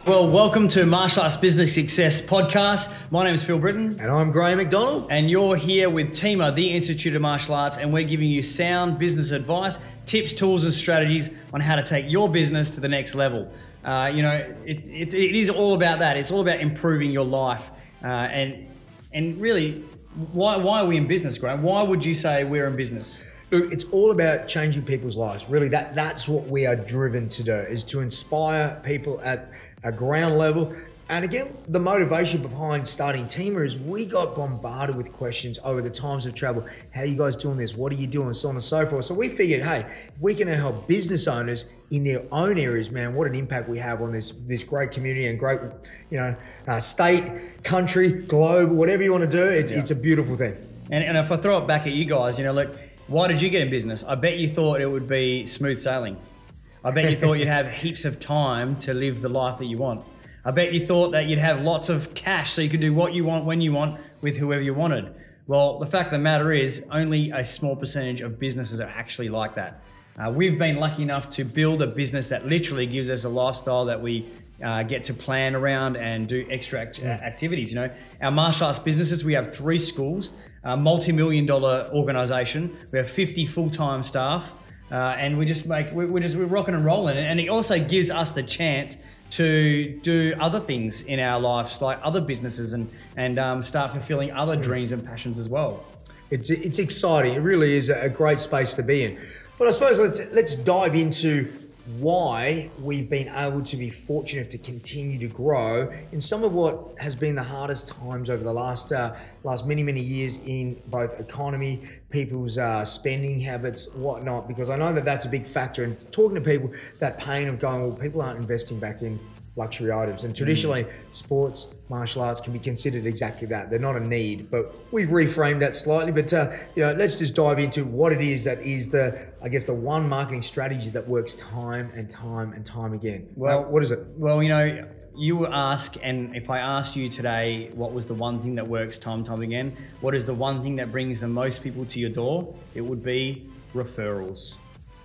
Well, welcome to Martial Arts Business Success Podcast. My name is Phil Britton. And I'm Graham McDonald. And you're here with TIMA, the Institute of Martial Arts, and we're giving you sound business advice, tips, tools, and strategies on how to take your business to the next level. It is all about that. It's all about improving your life. And really, why are we in business, Graham? Why would you say we're in business? Look, it's all about changing people's lives. Really, that's what we are driven to do, is to inspire people at a ground level. And again, the motivation behind starting TIMA is we got bombarded with questions over the times of travel. How are you guys doing this? What are you doing? So on and so forth. So we figured, hey, if we can help business owners in their own areas, man, what an impact we have on this great community and great, state, country, globe, whatever you want to do. It's a beautiful thing. And if I throw it back at you guys, look, why did you get in business? I bet you thought it would be smooth sailing. I bet you thought you'd have heaps of time to live the life that you want. I bet you thought that you'd have lots of cash so you could do what you want, when you want, with whoever you wanted. Well, the fact of the matter is only a small percentage of businesses are actually like that. We've been lucky enough to build a business that literally gives us a lifestyle that we get to plan around and do extra activities. Our martial arts businesses, we have 3 schools, a multi-million-dollar organization. We have 50 full-time staff. And we're rocking and rolling, and it also gives us the chance to do other things in our lives, like other businesses, and start fulfilling other dreams and passions as well. It's exciting. It really is a great space to be in. But I suppose let's dive into why we've been able to be fortunate to continue to grow in some of what has been the hardest times over the last many years in both economy, people's spending habits, whatnot, because I know that that's a big factor. And talking to people, that pain of going, well, people aren't investing back in luxury items. And traditionally, sports, martial arts can be considered exactly that. They're not a need, but we've reframed that slightly. But let's just dive into what it is that is the one marketing strategy that works time and time again. Well, what is it? Well, you ask, and if I asked you today, what was the one thing that works time and time again? What is the one thing that brings the most people to your door? It would be referrals.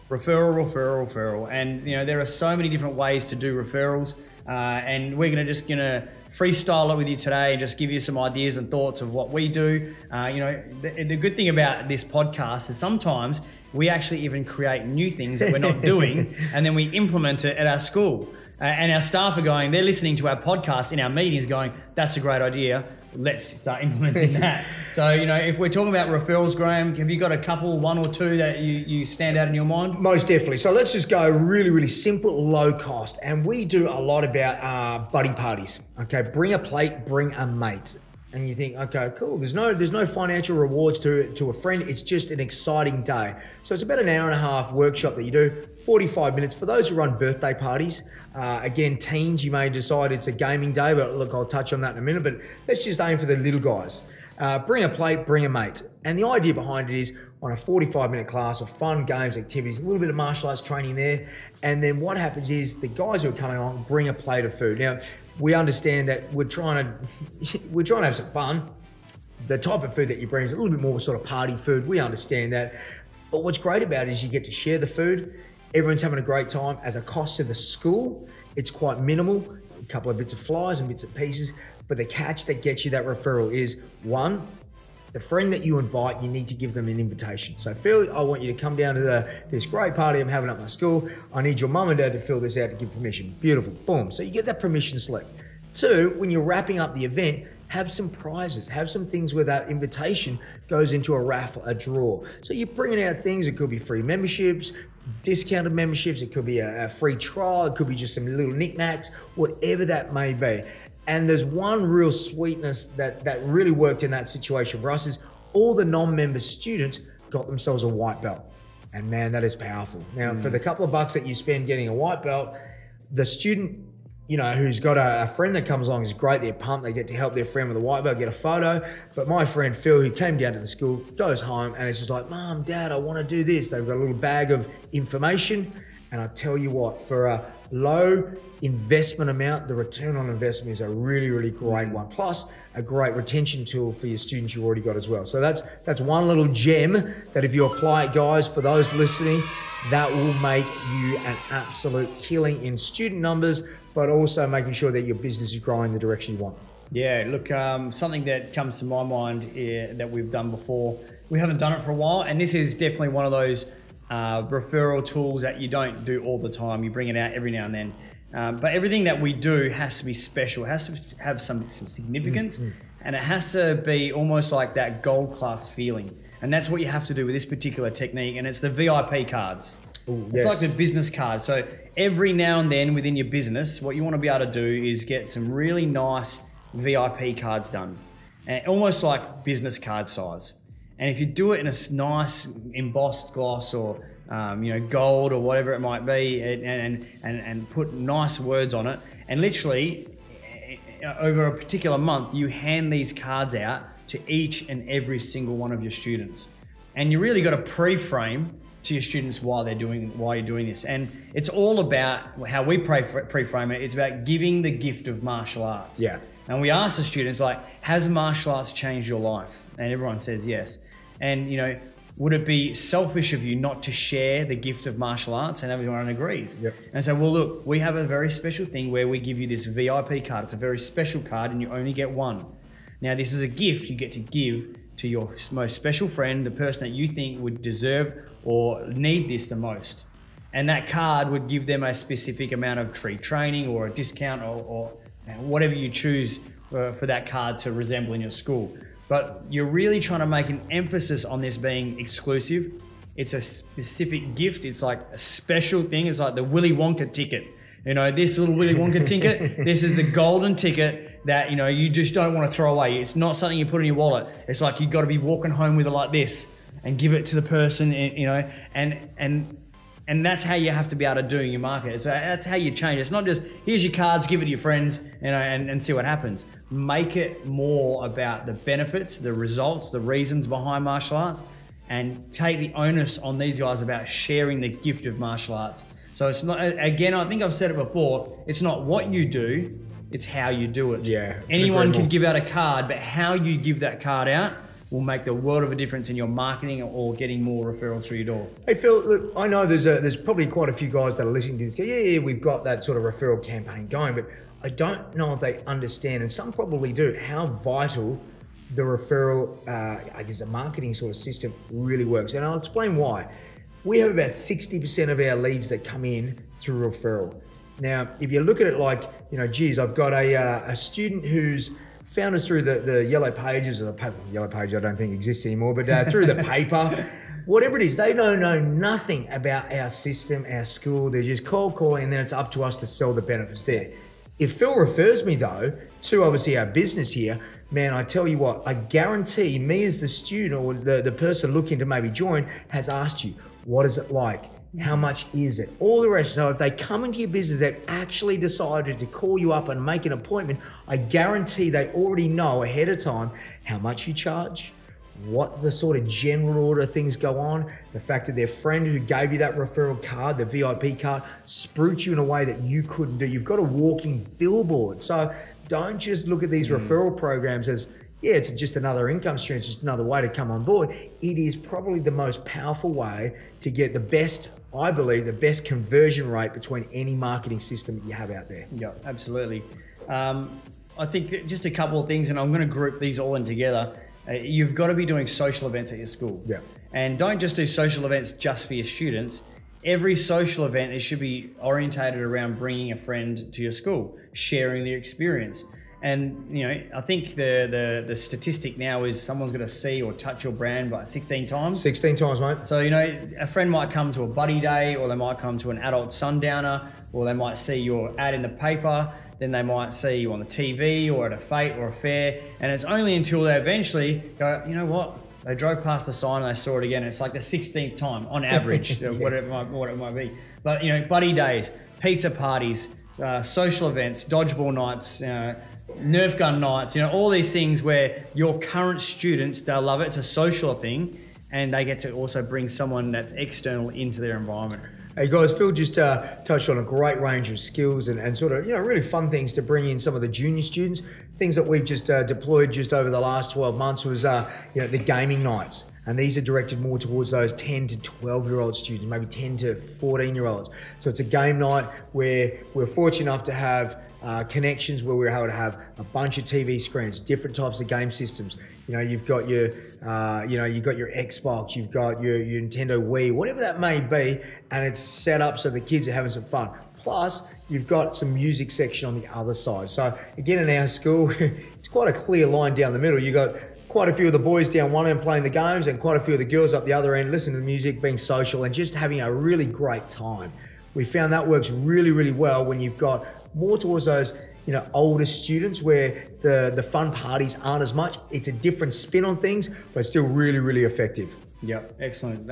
Referral. And there are so many different ways to do referrals. And we're gonna freestyle it with you today and just give you some ideas and thoughts of what we do. The good thing about this podcast is sometimes we actually even create new things that we're not doing, and then we implement it at our school. And our staff are they're listening to our podcast in our meetings going, that's a great idea, let's start implementing that. So, if we're talking about referrals, Graham, have you got a couple, 1 or 2 that you stand out in your mind? Most definitely. So let's just go really, really simple, low cost. And we do a lot about buddy parties. Okay, bring a plate, bring a mate. And you think, okay, cool. There's no financial rewards to a friend. It's just an exciting day. So it's about an hour and a half workshop that you do, 45 minutes. For those who run birthday parties, again, teens, you may decide it's a gaming day, but look, I'll touch on that in a minute. But let's just aim for the little guys. Bring a plate, bring a mate. And the idea behind it is on a 45-minute class of fun, games, activities, a little bit of martial arts training there. And then what happens is the guys who are coming on bring a plate of food. Now, we understand that we're trying to have some fun. The type of food that you bring is a little bit more sort of party food. We understand that. But what's great about it is you get to share the food. Everyone's having a great time. As a cost to the school, it's quite minimal. A couple of bits of flyers and bits of pieces. But the catch that gets you that referral is, 1, the friend that you invite, you need to give them an invitation. So Phil, I want you to come down to this great party I'm having at my school. I need your mum and dad to fill this out to give permission. Beautiful, boom. So you get that permission slip. 2, when you're wrapping up the event, have some prizes, have some things where that invitation goes into a raffle, a draw. So you're bringing out things, it could be free memberships, discounted memberships, it could be a free trial, it could be just some little knickknacks, whatever that may be. And there's one real sweetness that really worked in that situation for us is all the non-member students got themselves a white belt. And man, that is powerful. Now, for the couple of bucks that you spend getting a white belt, the student, who's got a friend that comes along is great. They're pumped. They get to help their friend with a white belt, get a photo. But my friend Phil, who came down to the school, goes home and it's just like, Mom, Dad, I want to do this. They've got a little bag of information. And I tell you what, for a low investment amount, the return on investment is a really, really great one. Plus, a great retention tool for your students you've already got as well. So that's one little gem that if you apply it, guys, for those listening, that will make you an absolute killing in student numbers, but also making sure that your business is growing the direction you want. Yeah, look, something that comes to my mind that we've done before, we haven't done it for a while, and this is definitely one of those referral tools that you don't do all the time. You bring it out every now and then. But everything that we do has to be special. It has to have some significance, and it has to be almost like that gold class feeling. And that's what you have to do with this particular technique, and it's the VIP cards. Ooh, it's yes. like the business card. So every now and then within your business, what you want to be able to do is get some really nice VIP cards done, and almost like business card size. And if you do it in a nice embossed gloss or gold or whatever it might be, and put nice words on it, and literally over a particular month, you hand these cards out to each and every single one of your students, and you really got to pre-frame to your students why you're doing this. And it's all about how we pre-frame it. It's about giving the gift of martial arts. Yeah. And we ask the students, like, has martial arts changed your life? And everyone says yes. And would it be selfish of you not to share the gift of martial arts? And everyone agrees. Yep. And so, well, look, we have a very special thing where we give you this VIP card. It's a very special card, and you only get one. Now, this is a gift you get to give to your most special friend, the person that you think would deserve or need this the most. And that card would give them a specific amount of tree training or a discount or whatever you choose for that card to resemble in your school. But you're really trying to make an emphasis on this being exclusive. It's a specific gift. It's like a special thing. It's like the Willy Wonka ticket. This little Willy Wonka ticket, this is the golden ticket that, you just don't want to throw away. It's not something you put in your wallet. It's like you've got to be walking home with it like this and give it to the person, and that's how you have to be able to do your market. So that's how you change. It's not just, here's your cards, give it to your friends, and see what happens. Make it more about the benefits, the results, the reasons behind martial arts, and take the onus on these guys about sharing the gift of martial arts. So it's not, again, I think I've said it before, it's not what you do, it's how you do it. Yeah. Anyone can give out a card, but how you give that card out will make the world of a difference in your marketing or getting more referrals through your door. Hey Phil, look, I know there's probably quite a few guys that are listening to this go, yeah, we've got that sort of referral campaign going, but I don't know if they understand, and some probably do, how vital the referral, the marketing sort of system really works. And I'll explain why. We have about 60% of our leads that come in through referral. Now, if you look at it like, geez, I've got a student who's found us through the yellow pages, or the paper. Yellow pages I don't think exists anymore, but through the paper, whatever it is, they don't know nothing about our system, our school. They're just cold calling, and then it's up to us to sell the benefits there. If Phil refers me though to obviously our business here, man, I tell you what, I guarantee me as the student or the person looking to maybe join has asked you, what is it like? How much is it? All the rest. So if they come into your business, they've actually decided to call you up and make an appointment, I guarantee they already know ahead of time how much you charge, what the sort of general order of things go on, the fact that their friend who gave you that referral card, the VIP card, spruiked you in a way that you couldn't do. You've got a walking billboard. So don't just look at these referral programs as, yeah, it's just another income stream, it's just another way to come on board. It is probably the most powerful way to get the best, I believe, the best conversion rate between any marketing system that you have out there. Yeah, absolutely. I think that just a couple of things, and I'm going to group these all in together. You've got to be doing social events at your school. Yeah. And don't just do social events just for your students. Every social event, it should be orientated around bringing a friend to your school, sharing their experience. And I think the statistic now is someone's going to see or touch your brand by 16 times. 16 times, mate. So, a friend might come to a buddy day, or they might come to an adult sundowner, or they might see your ad in the paper, then they might see you on the TV or at a fete or a fair, and it's only until they eventually go, you know what, they drove past the sign and they saw it again. It's like the 16th time on average, Yeah. what it might be. But, buddy days, pizza parties, social events, dodgeball nights, Nerf gun nights, all these things where your current students, they'll love it. It's a social thing, and they get to also bring someone that's external into their environment. Hey guys, Phil just touched on a great range of skills and sort of, really fun things to bring in some of the junior students. Things that we've just deployed just over the last 12 months was, the gaming nights. And these are directed more towards those 10 to 12-year-old students, maybe 10 to 14-year-olds. So it's a game night where we're fortunate enough to have connections where we're able to have a bunch of TV screens, different types of game systems. You know, you've got your, you've got your Xbox, you've got your Nintendo Wii, whatever that may be, and it's set up so the kids are having some fun. Plus, you've got some music section on the other side. So again, in our school, it's quite a clear line down the middle. You've got quite a few of the boys down one end playing the games and quite a few of the girls up the other end listening to the music, being social and just having a really great time. We found that works really, really well when you've got more towards those, you know, older students where the fun parties aren't as much. It's a different spin on things, but still really, really effective. Yep, excellent.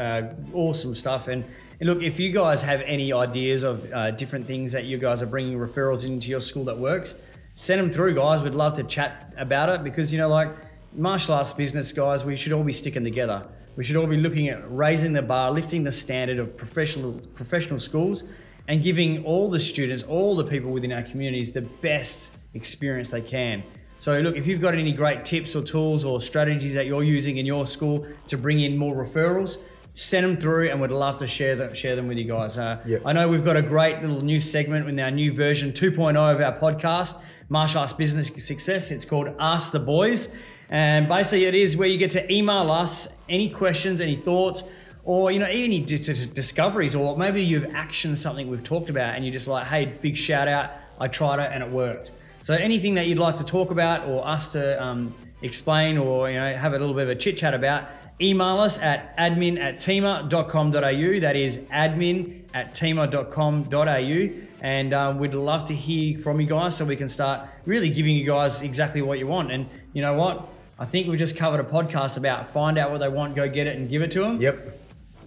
Awesome stuff. And look, if you guys have any ideas of different things that you guys are bringing referrals into your school that works, send them through, guys. We'd love to chat about it because, you know, like martial arts business, guys, we should all be sticking together. We should all be looking at raising the bar, lifting the standard of professional schools and giving all the students, all the people within our communities the best experience they can. So look, if you've got any great tips or tools or strategies that you're using in your school to bring in more referrals, send them through and we'd love to share them with you guys. Yep. I know we've got a great little new segment in our new version 2.0 of our podcast, Martial Arts Business Success. It's called Ask the Boys. And basically it is where you get to email us any questions, any thoughts, or, you know, any discoveries, or maybe you've actioned something we've talked about and you're just like, hey, big shout out, I tried it and it worked. So anything that you'd like to talk about or us to explain or, you know, have a little bit of a chit chat about, email us at admin@tema.com.au. That is admin@tema.com.au. And we'd love to hear from you guys so we can start really giving you guys exactly what you want. And you know what? I think we just covered a podcast about find out what they want, go get it and give it to them. Yep.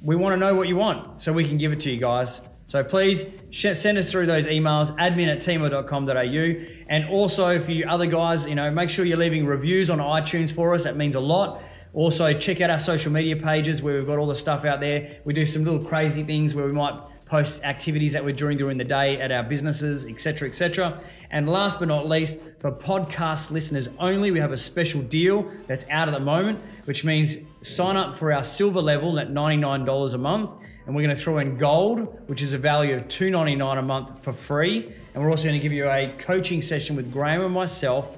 We want to know what you want so we can give it to you guys. So please send us through those emails, admin@tema.com.au. And also for you other guys, you know, make sure you're leaving reviews on iTunes for us. That means a lot. Also check out our social media pages where we've got all the stuff out there. We do some little crazy things where we might post activities that we're doing during the day at our businesses, etc., etc. And last but not least, for podcast listeners only, we have a special deal that's out at the moment, which means sign up for our silver level at $99 a month. And we're going to throw in gold, which is a value of $299 a month for free. And we're also going to give you a coaching session with Graham and myself,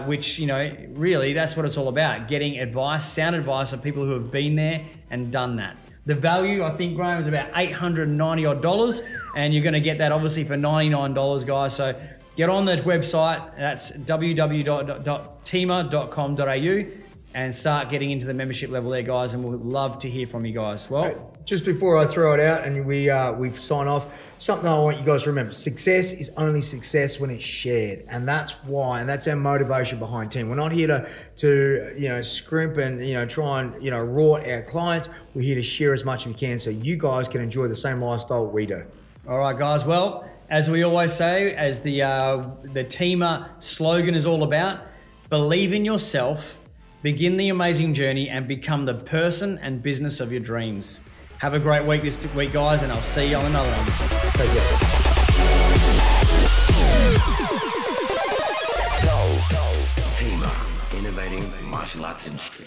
which, you know, really that's what it's all about. Getting advice, sound advice of people who have been there and done that. The value, I think, Graham, is about $890 odd, and you're going to get that obviously for $99, guys. So get on the website, that's www.tema.com.au, and start getting into the membership level there, guys, and we'd love to hear from you guys. Well, just before I throw it out and we sign off, something I want you guys to remember: success is only success when it's shared, and that's why, and that's our motivation behind Team. We're not here to you know, scrimp and, you know, try and, you know, rort our clients. We're here to share as much as we can so you guys can enjoy the same lifestyle we do. All right, guys. Well, as we always say, as the Tema slogan is all about, believe in yourself, begin the amazing journey, and become the person and business of your dreams. Have a great week this week, guys, and I'll see you on another one. Take care. Tema, innovating martial arts industry.